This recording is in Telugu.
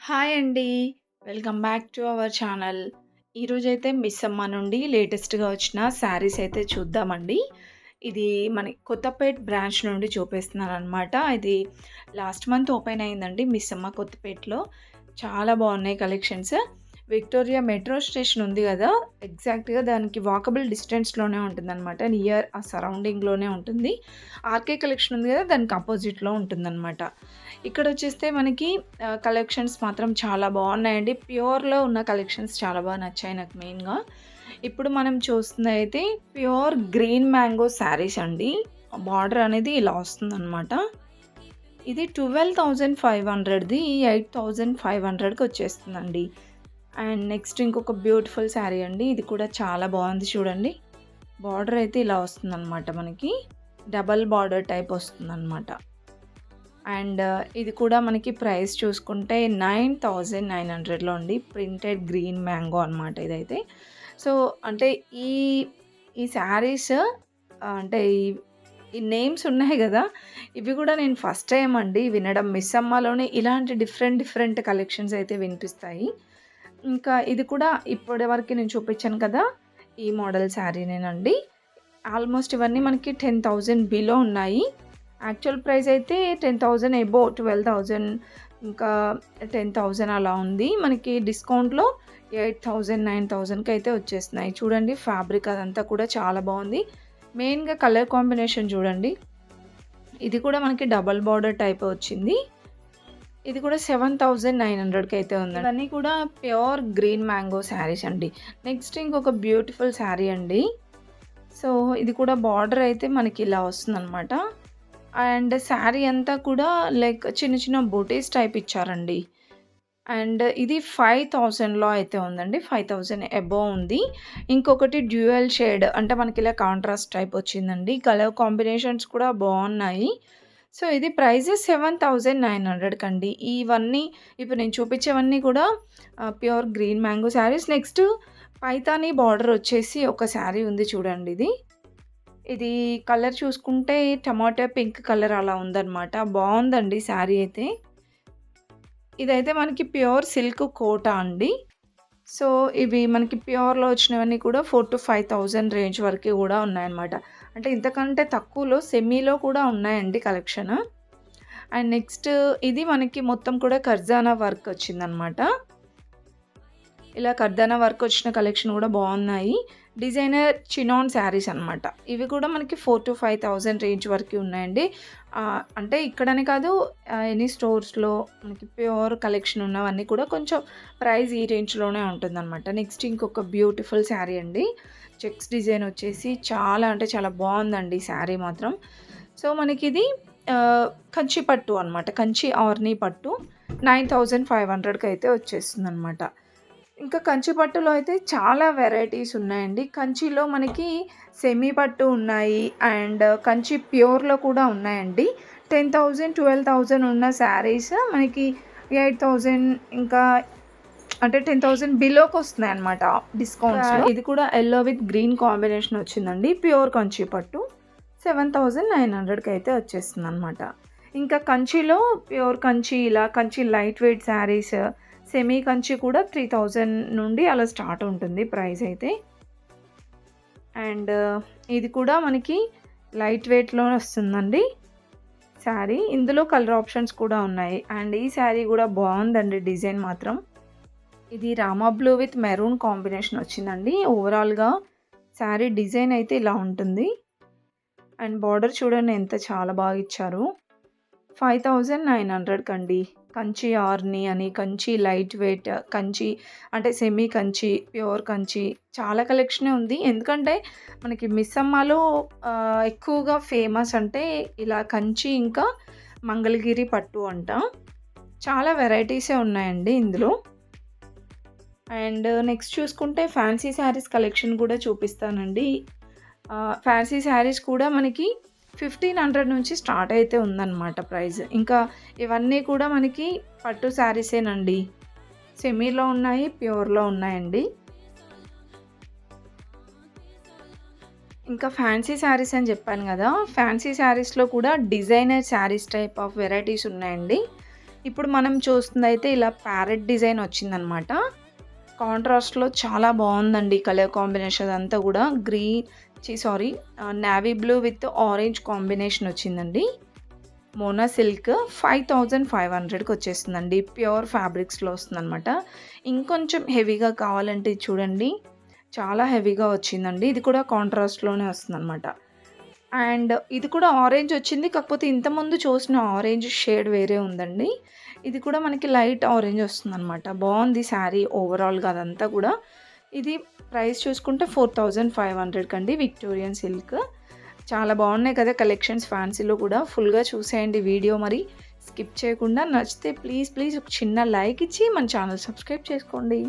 హాయ్ అండి. Welcome back to our channel. ఈరోజైతే మిస్సమ్మ నుండి లేటెస్ట్‌గా వచ్చిన శారీస్ అయితే చూద్దామండి. ఇది మన కొత్తపేట్ బ్రాంచ్ నుండి చూపిస్తున్నాననమాట. ఇది లాస్ట్ మంత్ ఓపెన్ అయిందండి మిస్సమ్మ కొత్తపేట్‌లో. చాలా బాగున్నాయి కలెక్షన్స్. విక్టోరియా మెట్రో స్టేషన్ ఉంది గదా! ఎగ్జాక్ట్‌గా దానికి వాకబుల్ డిస్టెన్స్‌లోనే ఉంటుందనమాట. నియర్ ఆ సరౌండింగ్‌లోనే ఉంటుంది. ఆర్‌కే కలెక్షన్ ఉంది గదా! దానికి అపోజిట్‌లో ఉంటుందనమాట. ఇక్కడొచ్చేస్తే మనకి కలెక్షన్స్ మాత్రం చాలా బాగున్నాయండి. ప్యూర్‌లో ఉన్న కలెక్షన్స్ చాలా బాగా నచ్చాయి నాకు మెయిన్‌గా. ఇప్పుడు మనం చూస్తుందయితే ప్యూర్ గ్రీన్ మ్యాంగో శారీస్ అండి. బార్డర్ అనేది ఇలా వస్తుందనమాట. ఇది 12,500ది 8,500కి వచ్చేస్తుందండి. అండ్ నెక్స్ట్ ఇంకొక బ్యూటిఫుల్ శారీ అండి. ఇది కూడా చాలా బాగుంది చూడండి. బార్డర్ అయితే ఇలా వస్తుందనమాట మనకి. డబల్ బార్డర్ టైప్ వస్తుందనమాట. అండ్ ఇది కూడా మనకి ప్రైస్ చూసుకుంటే 9,900లో అండి. ప్రింటెడ్ గ్రీన్ మ్యాంగో అనమాట ఇదైతే. సో, అంటే ఈ ఈ శారీస్ అంటే ఈ నేమ్స్ ఉన్నాయి గదా! ఇవి గూడా నేను ఫస్ట్ టైమ్ అండి వినడం. మిస్సమ్మలోనే ఇలాంటి డిఫరెంట్ డిఫరెంట్ కలెక్షన్స్ అయితే వినిపిస్తాయి. ఇంకా ఇది కూడా ఇప్పటి వరకు నేను చూపించాను కదా! ఈ మోడల్ శారీనేనండి. ఆల్మోస్ట్ ఇవన్నీ మనకి 10,000 బిలో ఉన్నాయి. యాక్చువల్ ప్రైస్ అయితే 10,000 అబోవ్ 12,000 ఇంకా 10,000 అలా ఉంది. మనకి డిస్కౌంట్‌లో 8,000, 9,000కి అయితే వచ్చేస్తున్నాయి. చూడండి ఫ్యాబ్రిక్ అదంతా కూడా చాలా బాగుంది. మెయిన్‌గా కలర్ కాంబినేషన్ చూడండి. ఇది కూడా మనకి డబుల్ బార్డర్ టైప్ వచ్చింది. ఇది కూడా 7,900కి అయితే ఉందండి. ఇవన్నీ కూడా ప్యూర్ గ్రీన్ మ్యాంగో శారీస్ అండి. నెక్స్ట్ ఇంకొక బ్యూటిఫుల్ శారీ అండి. సో, ఇది కూడా బార్డర్ అయితే మనకి ఇలా వస్తుందనమాట. అండ్ శారీ అంతా కూడా లైక్ చిన్న చిన్న బూటీస్ టైప్ ఇచ్చారండి. అండ్ ఇది 5,000లో అయితే ఉందండి. 5,000 అబోవ్ ఉంది. ఇంకొకటి డ్యూయల్ షేడ్ అంటే మనకి ఇలా కాంట్రాస్ట్ టైప్ వచ్చిందండి. కలర్ కాంబినేషన్స్ కూడా బాగున్నాయి. సో, ఇది ప్రైస్ 7,900 కండి. ఇవన్నీ ఇప్పుడు నేను చూపించేవన్నీ కూడా pure green mango saris. Next Paithani border వచ్చేసి ఒక శారీ ఉంది చూడండి ఇది. ఇది కలర్ చూసుకుంటే టమాటా పింక్ కలర్ అలా ఉందనమాట. బావుందండి శారీ అయితే. ఇదైతే మనకి ప్యూర్ సిల్క్ కోటా అండి. సో, ఇవి మనకి ప్యూర్‌లో వచ్చినవన్నీ కూడా 4,000-5,000 రేంజ్ వరకు గూడా ఉన్నాయన్నమాట. అంటే ఇంతకంటే తక్కువలో సెమీలో కూడా ఉన్నాయండి కలెక్షన్. అండ్ నెక్స్ట్ ఇది మనకి మొత్తం కూడా కర్జానా వర్క్ వచ్చిందనమాట. ఇలా కర్దానా వర్క్ వచ్చిన కలెక్షన్ కూడా బాగున్నాయి. డిజైనర్ చినాన్ శారీస్ అనమాట. ఇవి కూడా మనకి 4,000-5,000 రేంజ్ వరకు ఉన్నాయండి. అంటే ఇక్కడనే కాదు ఎనీ స్టోర్స్‌లో మనకి ప్యూర్ కలెక్షన్ ఉన్నవన్నీ కూడా కొంచెం ప్రైస్ ఈ రేంజ్‌లోనే ఉంటుందన్నమాట. నెక్స్ట్ ఇంకొక బ్యూటిఫుల్ శారీ అండి. చెక్స్ డిజైన్ వచ్చేసి చాలా అంటే చాలా బాగుందండి శారీ మాత్రం. సో, మనకిది కంచి పట్టు అనమాట. కంచి ఆర్ని పట్టు 9,500కి అయితే వచ్చేస్తుందనమాట. ఇంకా కంచి పట్టులో అయితే చాలా వెరైటీస్ ఉన్నాయండి. కంచిలో మనకి సెమీ పట్టు ఉన్నాయి. అండ్ కంచి ప్యూర్‌లో కూడా ఉన్నాయండి. 10,000, 12,000 ఉన్న శారీస్ మనకి 8,000 ఇంకా అంటే 10,000 బిలోకొస్తున్నాయన్నమాట డిస్కౌంట్స్‌లో. ఇది కూడా యెల్లో విత్ గ్రీన్ కాంబినేషన్ వచ్చిందండి. ప్యూర్ కంచి పట్టు 7,900కి అయితే వచ్చేస్తుందన్నమాట. ఇంకా కంచిలో ప్యూర్ కంచి ఇలా Kanchi light weight saris semi Kanchi కూడా 3,000 నుండి అలా స్టార్ట్ ఉంటుంది ప్రైస్ అయితే. అండ్ ఇది కూడా మనకి లైట్ వెయిట్‌లో వస్తుందండి శారీ. ఇందులో కలర్ ఆప్షన్స్ కూడా ఉన్నాయి. అండ్ ఈ శారీ కూడా బాగుందండి డిజైన్ మాత్రం. ఇది Rama blue with maroon combination వచ్చిందండి. ఓవరాల్‌గా శారీ డిజైన్ అయితే ఇలా ఉంటుంది. అండ్ బార్డర్ చూడండి ఎంత చాలా బాగా ఇచ్చారు. 5,900 కండి. కంచి ఆర్ని అని, కంచి లైట్ వెయిట్, కంచి అంటే సెమీ కంచి, ప్యూర్ కంచి చాలా కలెక్షనే ఉంది. ఎందుకంటే మనకి మిస్సమ్మలో ఎక్కువగా ఫేమస్ అంటే ఇలా కంచి ఇంకా మంగళగిరి పట్టు అంట. చాలా వెరైటీసే ఉన్నాయండి ఇందులో. అండ్ నెక్స్ట్ చూసుకుంటే ఫ్యాన్సీ శారీస్ కలెక్షన్ కూడా చూపిస్తానండి. ఫ్యాన్సీ శారీస్ కూడా మనకి 1,500 నుంచి స్టార్ట్ అయితే ఉందన్నమాట ప్రైస్. ఇంకా ఇవన్నీ కూడా మనకి పట్టు శారీసేనండి. సెమీలో ఉన్నాయి, ప్యూర్‌లో ఉన్నాయండి. ఇంకా ఫ్యాన్సీ శారీస్ అని చెప్పాను కదా! ఫ్యాన్సీ శారీస్‌లో కూడా designer saris type of varieties ఉన్నాయండి. ఇప్పుడు మనం చూస్తుందయితే ఇలా ప్యారెట్ డిజైన్ వచ్చిందనమాట. కాంట్రాస్ట్‌లో చాలా బావుందండి కలర్ కాంబినేషన్ అదంతా గూడా. Green sorry navy blue with orange combination వచ్చిందండి. మోనా సిల్క్ 5500కి వచ్చేస్తుందండి. ప్యూర్ ఫ్యాబ్రిక్స్‌లో వస్తుందనమాట. ఇంకొంచెం హెవీగా కావాలంటే ఇది చూడండి. చాలా హెవీగా వచ్చిందండి. ఇది కూడా కాంట్రాస్ట్‌లోనే వస్తుందనమాట. అండ్ ఇది కూడా ఆరెంజ్ వచ్చింది. కాకపోతే ఇంతకుముందు చూసిన ఆరెంజ్ షేడ్ వేరే ఉందండి. ఇది కూడా మనకి లైట్ ఆరెంజ్ వస్తుందనమాట. బావుంది శారీ ఓవరాల్‌గా అదంతా కూడా. ఇది ప్రైస్ చూసుకుంటే 4500 కండి విక్టోరియన్ సిల్క్. చాలా బాగున్నాయి కదా కలెక్షన్స్ ఫ్యాన్సీలో కూడా. ఫుల్‌గా చూసేయండి వీడియో మరి. స్కిప్ చేయకుండా. నచ్చితే ప్లీజ్ ఒక చిన్న లైక్ ఇచ్చి మన ఛానల్ సబ్స్క్రైబ్ చేసుకోండి.